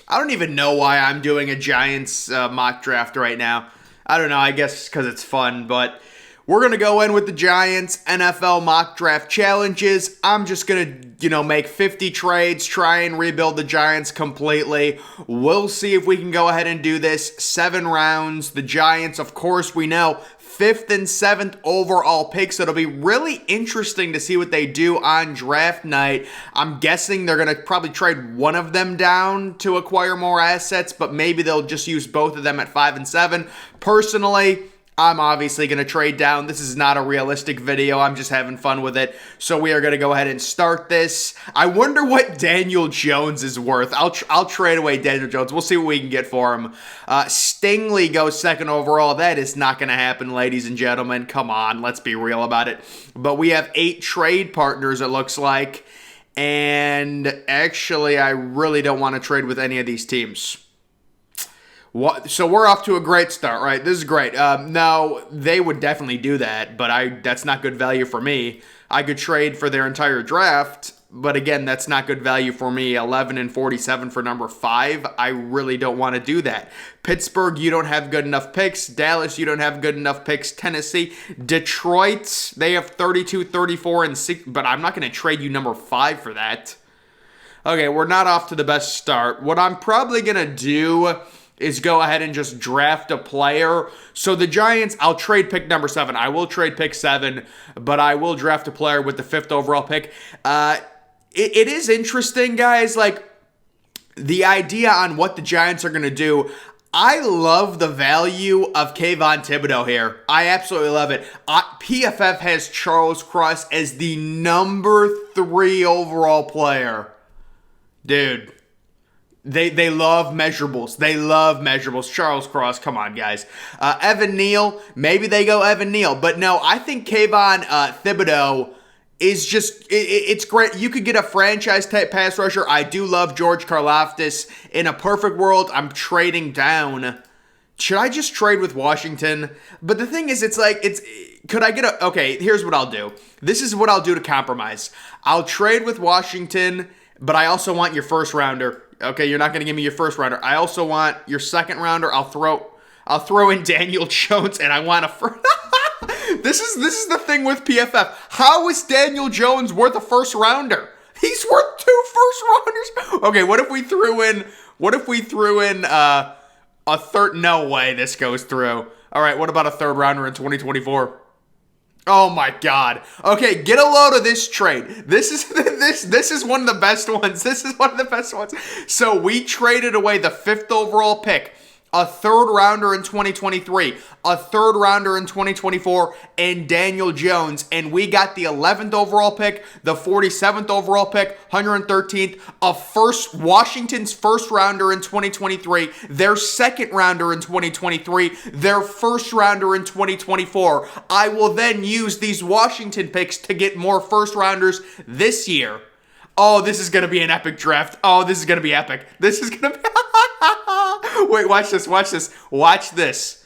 I don't even know why I'm doing a Giants mock draft right now. I don't know. I guess because it's fun, but we're going to go in with the Giants NFL mock draft challenges. I'm just going to, make 50 trades, try and rebuild the Giants completely. We'll see if we can go ahead and do this. 7 rounds. The Giants, of course, we know, 5th and 7th overall picks. It'll be really interesting to see what they do on draft night. I'm guessing they're going to probably trade one of them down to acquire more assets, but maybe they'll just use both of them at 5 and 7. Personally, I'm obviously going to trade down. This is not a realistic video. I'm just having fun with it. So we are going to go ahead and start this. I wonder what Daniel Jones is worth. I'll trade away Daniel Jones. We'll see what we can get for him. Stingley goes 2nd overall. That is not going to happen, ladies and gentlemen. Come on, let's be real about it. But we have 8 trade partners, it looks like. And actually, I really don't want to trade with any of these teams. So we're off to a great start, right? This is great. No, they would definitely do that, but that's not good value for me. I could trade for their entire draft, but again, that's not good value for me. 11 and 47 for number 5. I really don't want to do that. Pittsburgh, you don't have good enough picks. Dallas, you don't have good enough picks. Tennessee, Detroit, they have 32, 34, and 6, but I'm not going to trade you number 5 for that. Okay, we're not off to the best start. What I'm probably going to do is go ahead and just draft a player. So the Giants, I'll trade pick number 7. I will trade pick 7, but I will draft a player with the 5th overall pick. It is interesting, guys, like the idea on what the Giants are going to do. I love the value of Kayvon Thibodeaux here. I absolutely love it. PFF has Charles Cross as the number 3 overall player. Dude. They love measurables. They love measurables. Charles Cross, come on, guys. Evan Neal, maybe they go Evan Neal. But no, I think Kayvon Thibodeaux is just, it's great. You could get a franchise-type pass rusher. I do love George Karlaftis. In a perfect world, I'm trading down. Should I just trade with Washington? But the thing is, could I get okay, here's what I'll do. This is what I'll do to compromise. I'll trade with Washington, but I also want your first rounder. Okay, you're not going to give me your first rounder. I also want your second rounder. I'll throw in Daniel Jones, and I want a first. This is the thing with PFF. How is Daniel Jones worth a first rounder? He's worth 2 first rounders. Okay, what if we threw in a third? No way this goes through. All right, what about a third rounder in 2024? Oh my God. Okay, get a load of this trade. This is one of the best ones. This is one of the best ones. So we traded away the 5th overall pick, a 3rd rounder in 2023, a 3rd rounder in 2024, and Daniel Jones. And we got the 11th overall pick, the 47th overall pick, 113th, Washington's first rounder in 2023, their second rounder in 2023, their first rounder in 2024. I will then use these Washington picks to get more first rounders this year. Oh, this is going to be an epic draft. Oh, this is going to be epic. This is going to be... Wait, watch this.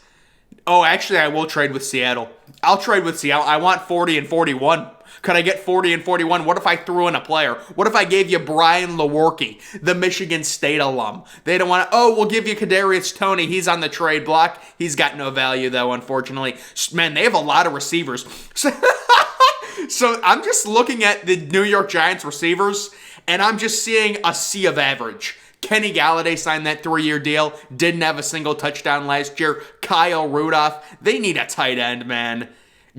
Oh, actually, I will trade with Seattle. I'll trade with Seattle. I want 40 and 41. Could I get 40 and 41? What if I threw in a player? What if I gave you Brian Lewerke, the Michigan State alum? They don't want to... Oh, we'll give you Kadarius Toney. He's on the trade block. He's got no value, though, unfortunately. Man, they have a lot of receivers. So I'm just looking at the New York Giants receivers, and I'm just seeing a sea of average. Kenny Galladay signed that 3-year deal. Didn't have a single touchdown last year. Kyle Rudolph. They need a tight end, man.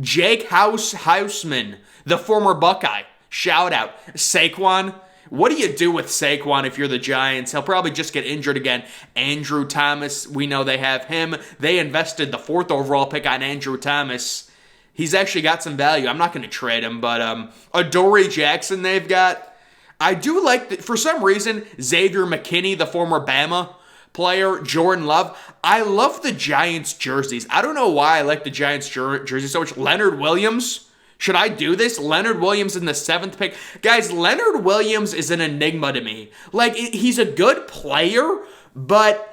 Jake Houseman, the former Buckeye. Shout out. Saquon. What do you do with Saquon if you're the Giants? He'll probably just get injured again. Andrew Thomas. We know they have him. They invested the 4th overall pick on Andrew Thomas. He's actually got some value. I'm not going to trade him, but Adoree Jackson they've got. I do like, for some reason, Xavier McKinney, the former Bama player, Jordan Love. I love the Giants jerseys. I don't know why I like the Giants jersey so much. Leonard Williams. Should I do this? Leonard Williams in the 7th pick. Guys, Leonard Williams is an enigma to me. Like, he's a good player, but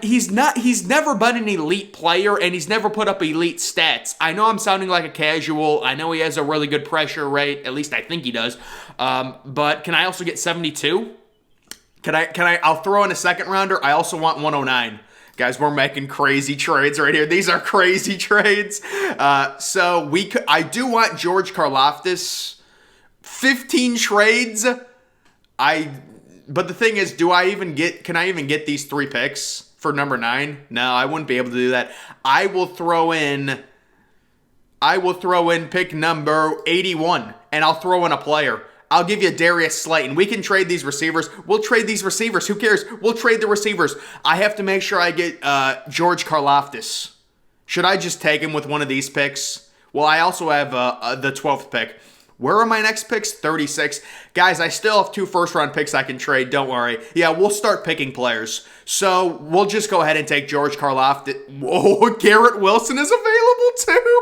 he's never been an elite player, and he's never put up elite stats. I know I'm sounding like a casual. I know he has a really good pressure rate. At least I think he does. But can I also get 72? I'll throw in a second rounder. I also want 109. Guys, we're making crazy trades right here. These are crazy trades. I do want George Karlaftis. 15 trades. But the thing is, can I even get these 3 picks for number 9? No, I wouldn't be able to do that. I will throw in pick number 81, and I'll throw in a player. I'll give you Darius Slayton. We can trade these receivers. We'll trade these receivers. Who cares? We'll trade the receivers. I have to make sure I get George Karlaftis. Should I just take him with one of these picks? Well, I also have the 12th pick. Where are my next picks? 36. Guys, I still have 2 first-round picks I can trade. Don't worry. Yeah, we'll start picking players. So we'll just go ahead and take George Karlaftis. Whoa, Garrett Wilson is available too.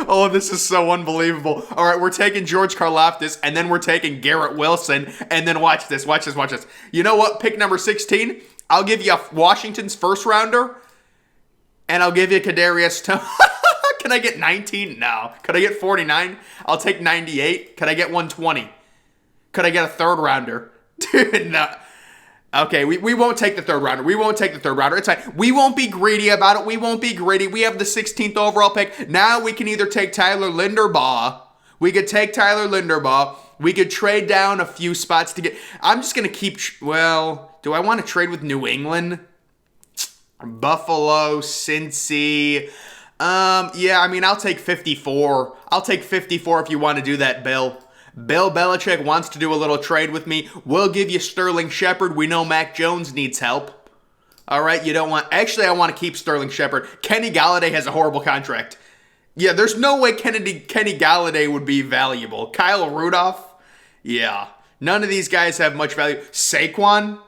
Oh, this is so unbelievable. All right, we're taking George Karlaftis, and then we're taking Garrett Wilson, and then watch this. You know what? Pick number 16. I'll give you Washington's first-rounder, and I'll give you Kadarius Toney. Can I get 19? No. Could I get 49? I'll take 98. Could I get 120? Could I get a third rounder? Dude, no. Okay, we won't take the third rounder. It's fine. We won't be greedy about it. We have the 16th overall pick. Now we can either take Tyler Linderbaugh. We could trade down a few spots to get... I'm just going to keep... Well, do I want to trade with New England? Buffalo, Cincy... I'll take 54. I'll take 54 if you want to do that, Bill. Bill Belichick wants to do a little trade with me. We'll give you Sterling Shepard. We know Mac Jones needs help. All right, Actually, I want to keep Sterling Shepard. Kenny Galladay has a horrible contract. Yeah, there's no way Kenny Galladay would be valuable. Kyle Rudolph? Yeah. None of these guys have much value. Saquon?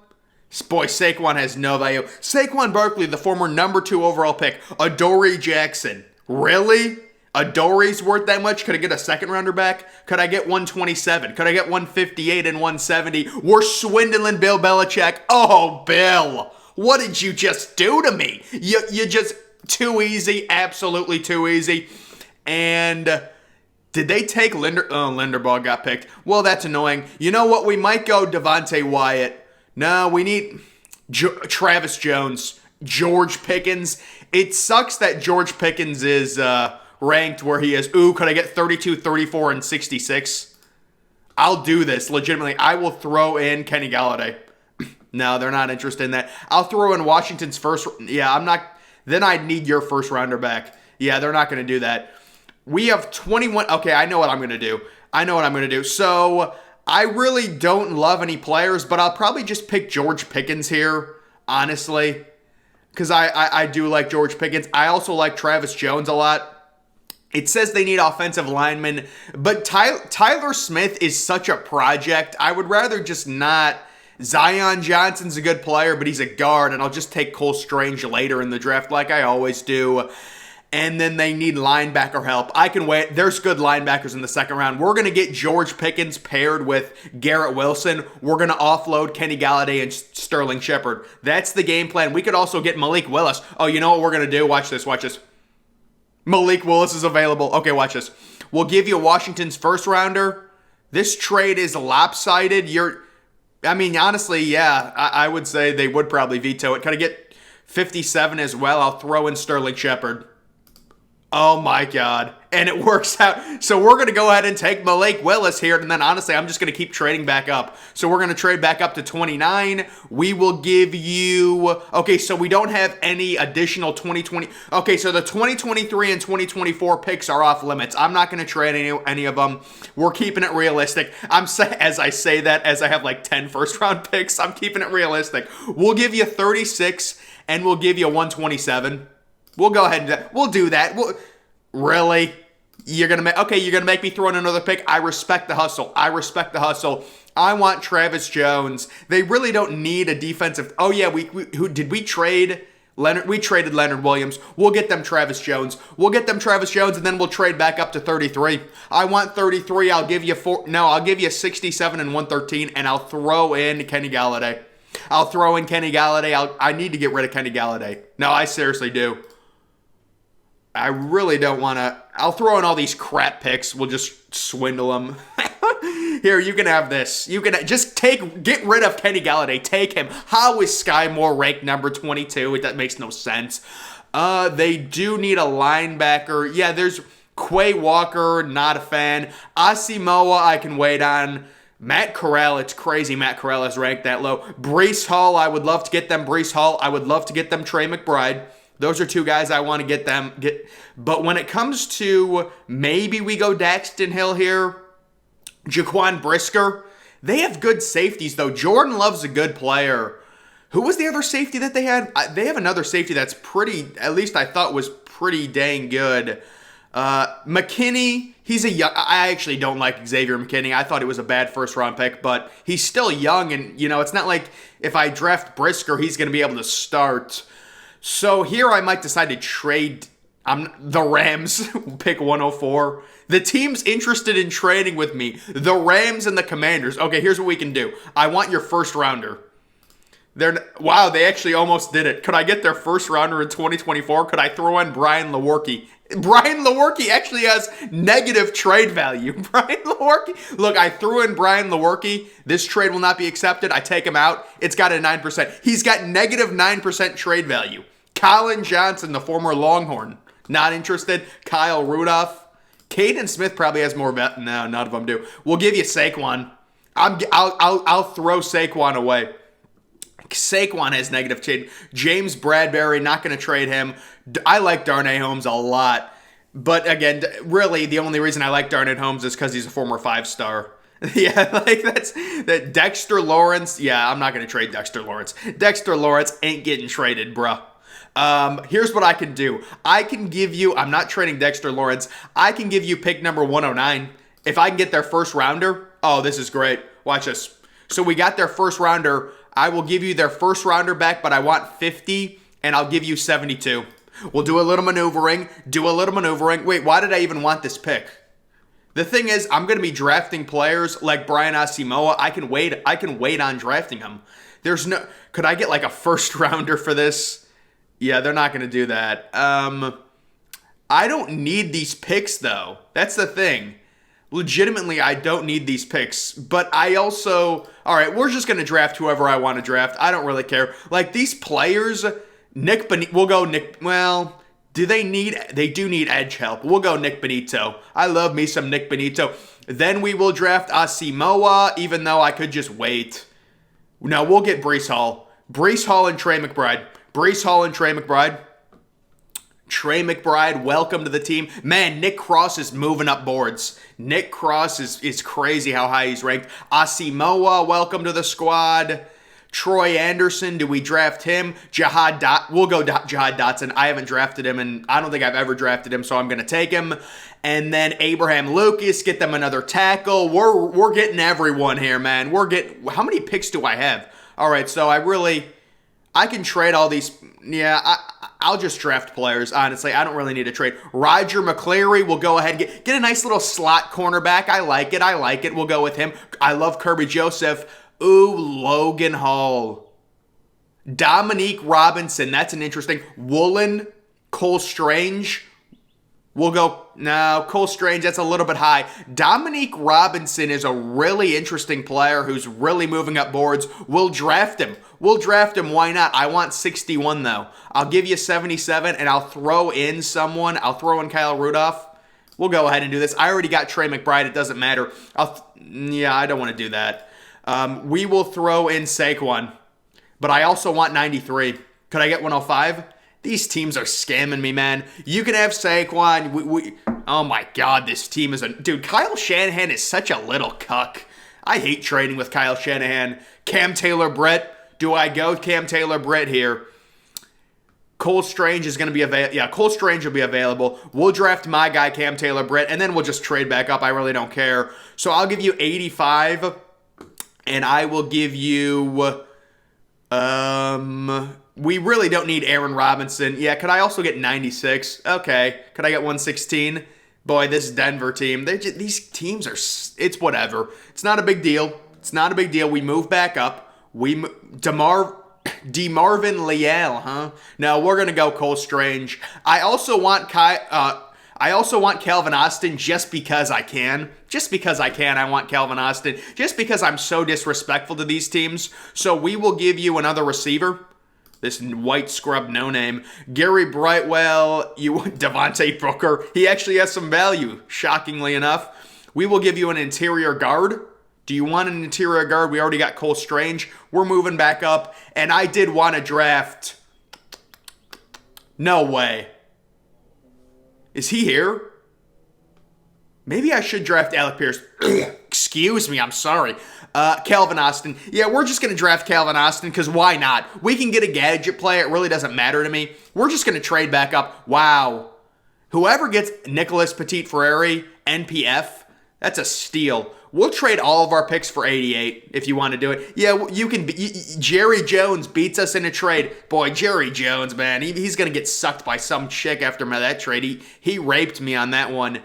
Boy, Saquon has no value. Saquon Barkley, the former number 2 overall pick. Adoree Jackson. Really? Adoree's worth that much? Could I get a second rounder back? Could I get 127? Could I get 158 and 170? We're swindling Bill Belichick. Oh, Bill. What did you just do to me? You just... Too easy. Absolutely too easy. And... Did they take Linderbaugh got picked. Well, that's annoying. You know what? We might go Devontae Wyatt. No, we need Travis Jones, George Pickens. It sucks that George Pickens is ranked where he is. Ooh, could I get 32, 34, and 66? I'll do this, legitimately. I will throw in Kenny Galladay. No, they're not interested in that. I'll throw in Washington's first. Yeah, I'm not. Then I'd need your first rounder back. Yeah, they're not going to do that. We have 21. Okay, I know what I'm going to do. So... I really don't love any players, but I'll probably just pick George Pickens here, honestly, because I do like George Pickens. I also like Travis Jones a lot. It says they need offensive linemen, but Tyler Smith is such a project. I would rather just not. Zion Johnson's a good player, but he's a guard, and I'll just take Cole Strange later in the draft like I always do. And then they need linebacker help. I can wait. There's good linebackers in the second round. We're going to get George Pickens paired with Garrett Wilson. We're going to offload Kenny Galladay and Sterling Shepard. That's the game plan. We could also get Malik Willis. Oh, you know what we're going to do? Watch this. Malik Willis is available. Okay, watch this. We'll give you Washington's first rounder. This trade is lopsided. Honestly, yeah, I would say they would probably veto it. Can I get 57 as well? I'll throw in Sterling Shepard. Oh my God. And it works out. So we're going to go ahead and take Malik Willis here. And then honestly, I'm just going to keep trading back up. So we're going to trade back up to 29. We will give you... Okay, so we don't have any additional 2020... Okay, so the 2023 and 2024 picks are off limits. I'm not going to trade any of them. We're keeping it realistic. As I say that, as I have like 10 first round picks, I'm keeping it realistic. We'll give you 36 and we'll give you 127. We'll go ahead and do that. We'll do that. Really? You're gonna make me throw in another pick? I respect the hustle. I want Travis Jones. They really don't need a defensive. Oh yeah, we trade Leonard? We traded Leonard Williams. We'll get them Travis Jones. And then we'll trade back up to 33. I want 33. I'll give you 67 and 113, and I'll throw in Kenny Galladay. I need to get rid of Kenny Galladay. No, I seriously do. I really don't want to. I'll throw in all these crap picks. We'll just swindle them. Here, you can have this. You can just get rid of Kenny Galladay. Take him. How is Sky Moore ranked number 22? That makes no sense. They do need a linebacker. Yeah, there's Quay Walker, not a fan. Asamoah, I can wait on. Matt Corral, it's crazy Matt Corral is ranked that low. Breece Hall, I would love to get them Breece Hall. I would love to get them Trey McBride. Those are two guys I want to get. But when it comes to maybe we go Daxton Hill here, Jaquan Brisker, they have good safeties though. Jordan Love's a good player. Who was the other safety that they had? They have another safety that's pretty, at least I thought was pretty dang good. McKinney, I actually don't like Xavier McKinney. I thought he was a bad first round pick, but he's still young, and it's not like if I draft Brisker, he's going to be able to start. So here I might decide to trade the Rams, pick 104. The team's interested in trading with me. The Rams and the Commanders. Okay, here's what we can do. I want your first rounder. Wow, they actually almost did it. Could I get their first rounder in 2024? Could I throw in Brian Lewerke? Brian Lewerke actually has negative trade value. Brian Lewerke. Look, I threw in Brian Lewerke. This trade will not be accepted. I take him out. It's got a 9%. He's got negative 9% trade value. Colin Johnson, the former Longhorn. Not interested. Kyle Rudolph. Caden Smith probably has more. No, none of them do. We'll give you Saquon. I'll throw Saquon away. Saquon has negative trade. James Bradbury, not going to trade him. I like Darnay Holmes a lot. But again, really, the only reason I like Darnay Holmes is because he's a former 5-star. Yeah, like that Dexter Lawrence. Yeah, I'm not going to trade Dexter Lawrence. Dexter Lawrence ain't getting traded, bruh. Here's what I can do. I can give you, I'm not trading Dexter Lawrence. I can give you pick number 109. If I can get their first rounder, oh, this is great. Watch this. So we got their first rounder. I will give you their first rounder back, but I want 50, and I'll give you 72. We'll do a little maneuvering. Wait, why did I even want this pick? The thing is, I'm going to be drafting players like Brian Asamoah. I can wait on drafting him. Could I get like a first rounder for this? Yeah, they're not going to do that. I don't need these picks, though. That's the thing. Legitimately, I don't need these picks, but I also, all right, we're just going to draft whoever I want to draft. I don't really care. Like these players, we'll go Nick, well, they do need edge help. We'll go Nick Benito. I love me some Nick Benito. Then we will draft Asamoah, even though I could just wait. No, we'll get Breece Hall. Breece Hall and Trey McBride. Trey McBride, welcome to the team. Man, Nick Cross is moving up boards. Nick Cross is crazy how high he's ranked. Asamoah, welcome to the squad. Troy Anderson, do we draft him? We'll go Jahad Dotson. I haven't drafted him, and I don't think I've ever drafted him, so I'm going to take him. And then Abraham Lucas, get them another tackle. We're getting everyone here, man. How many picks do I have? All right, so I can trade all these. Yeah, I'll just draft players, honestly. I don't really need to trade. Roger McCleary, we'll go ahead and get a nice little slot cornerback. I like it. We'll go with him. I love Kirby Joseph. Ooh, Logan Hall. Dominique Robinson, that's an interesting. Woolen, Cole Strange. We'll go, no, Cole Strange, that's a little bit high. Dominique Robinson is a really interesting player who's really moving up boards. We'll draft him. Why not? I want 61, though. I'll give you 77, and I'll throw in someone. I'll throw in Kyle Rudolph. We'll go ahead and do this. I already got Trey McBride. It doesn't matter. I don't want to do that. We will throw in Saquon, but I also want 93. Could I get 105? These teams are scamming me, man. You can have Saquon. Oh my God, this team is dude. Kyle Shanahan is such a little cuck. I hate trading with Kyle Shanahan. Cam Taylor-Britt. Do I go Cam Taylor-Britt here? Cole Strange is going to be available. Yeah, Cole Strange will be available. We'll draft my guy Cam Taylor-Britt, and then we'll just trade back up. I really don't care. So I'll give you 85, and I will give you. We really don't need Aaron Robinson. Yeah, could I also get 96? Okay. Could I get 116? Boy, this Denver team, these teams are, it's whatever. It's not a big deal. We move back up. DeMarvin Leal, huh? No, we're going to go Cole Strange. I also want I also want Calvin Austin just because I can. Just because I can, I want Calvin Austin. Just because I'm so disrespectful to these teams. So we will give you another receiver. This white scrub no-name. Gary Brightwell, Devontae Booker. He actually has some value, shockingly enough. We will give you an interior guard. Do you want an interior guard? We already got Cole Strange. We're moving back up. And I did want to draft... No way. Is he here? Maybe I should draft Alec Pierce. Excuse me, I'm sorry. Calvin Austin. Yeah, we're just going to draft Calvin Austin because why not? We can get a gadget play. It really doesn't matter to me. We're just going to trade back up. Wow. Whoever gets Nicholas Petit-Frere, NPF, that's a steal. We'll trade all of our picks for 88 if you want to do it. Yeah, you can. Jerry Jones beats us in a trade. Boy, Jerry Jones, man, he's going to get sucked by some chick after that trade. He raped me on that one.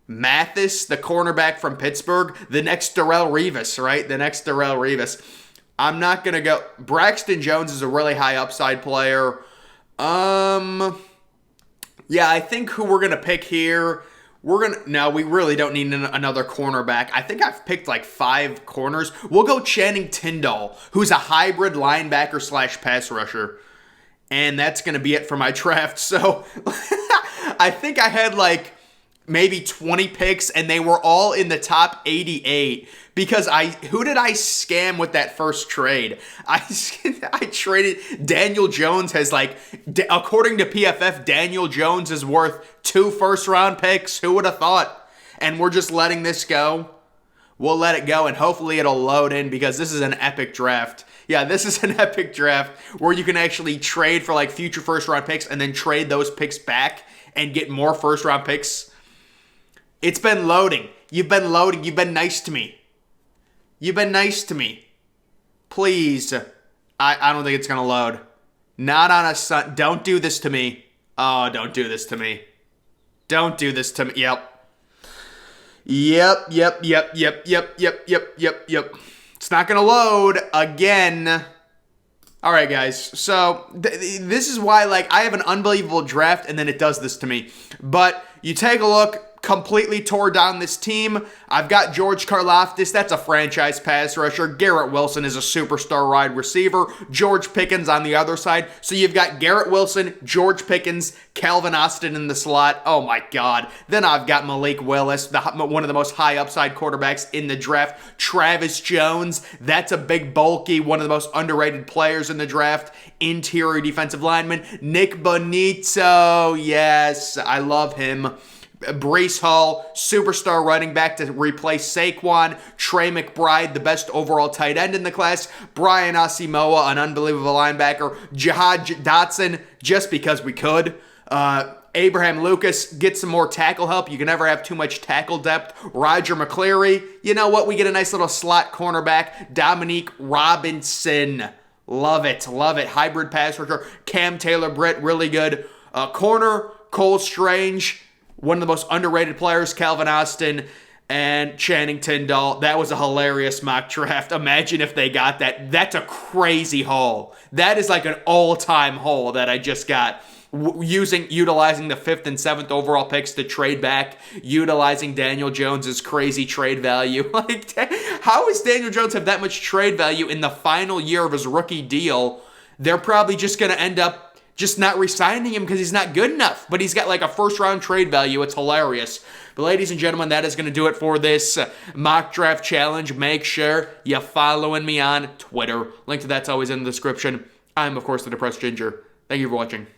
Mathis, the cornerback from Pittsburgh, the next Darrelle Revis, right? The next Darrelle Revis. I'm not going to go. Braxton Jones is a really high upside player. Yeah, I think who we're going to pick here... No, we really don't need another cornerback. I think I've picked like 5 corners. We'll go Channing Tindall, who's a hybrid linebacker / pass rusher. And that's going to be it for my draft. So I think I had like maybe 20 picks and they were all in the top 88 because who did I scam with that first trade? I traded Daniel Jones has like, according to PFF, Daniel Jones is worth 2 first-round picks. Who would have thought? And we're just letting this go. We'll let it go, and hopefully it'll load in because this is an epic draft. Yeah, this is an epic draft where you can actually trade for like future first-round picks and then trade those picks back and get more first-round picks. It's been loading. You've been loading. You've been nice to me. You've been nice to me. Please. I don't think it's going to load. Not on a Sun. Don't do this to me. Oh, don't do this to me. Don't do this to me. Yep. Yep. It's not going to load again. All right, guys. So this is why, like, I have an unbelievable draft, and then it does this to me. But you take a look. Completely tore down this team. I've got George Karlaftis. That's a franchise pass rusher. Garrett Wilson is a superstar wide receiver. George Pickens on the other side. So you've got Garrett Wilson, George Pickens, Calvin Austin in the slot. Oh my God. Then I've got Malik Willis, one of the most high upside quarterbacks in the draft. Travis Jones. That's a big, bulky, one of the most underrated players in the draft. Interior defensive lineman. Nick Bonito. Yes, I love him. Breece Hall, superstar running back to replace Saquon. Trey McBride, the best overall tight end in the class. Brian Asamoah, an unbelievable linebacker. Jihad Dotson, just because we could. Abraham Lucas, get some more tackle help. You can never have too much tackle depth. Roger McCleary. You know what? We get a nice little slot cornerback. Dominique Robinson. Love it. Love it. Hybrid pass rusher. Cam Taylor-Britt, really good. Corner, Cole Strange. One of the most underrated players, Calvin Austin, and Channing Tindall. That was a hilarious mock draft. Imagine if they got that. That's a crazy haul. That is like an all-time haul that I just got. Utilizing the 5th and 7th overall picks to trade back, utilizing Daniel Jones's crazy trade value. Like, how does Daniel Jones have that much trade value in the final year of his rookie deal? They're probably just going to end up just not re-signing him because he's not good enough. But he's got like a first-round trade value. It's hilarious. But ladies and gentlemen, that is going to do it for this mock draft challenge. Make sure you're following me on Twitter. Link to that's always in the description. I'm, of course, the Depressed Ginger. Thank you for watching.